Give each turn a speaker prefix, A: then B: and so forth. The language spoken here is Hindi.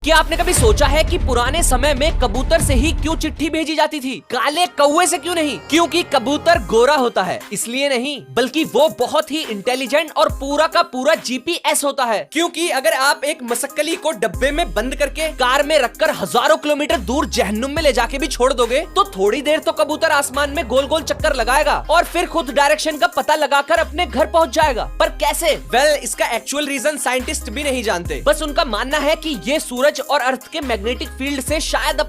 A: क्या आपने कभी सोचा है कि पुराने समय में कबूतर से ही क्यों चिट्ठी भेजी जाती थी, काले कौवे से क्यों नहीं? क्योंकि कबूतर गोरा होता है, इसलिए नहीं, बल्कि वो बहुत ही इंटेलिजेंट और पूरा का पूरा जीपीएस होता है। क्योंकि अगर आप एक मसक्कली को डब्बे में बंद करके कार में रखकर हजारों किलोमीटर दूर जहन्नुम में ले जाके भी छोड़ दोगे तो थोड़ी देर तो कबूतर आसमान में गोल गोल चक्कर लगाएगा और फिर खुद डायरेक्शन का पता लगाकर अपने घर पहुंच जाएगा। पर कैसे? इसका एक्चुअल रीजन साइंटिस्ट भी नहीं जानते। बस उनका मानना है कि ये सूरज और अर्थ के मैग्नेटिक फील्ड से शायद अपने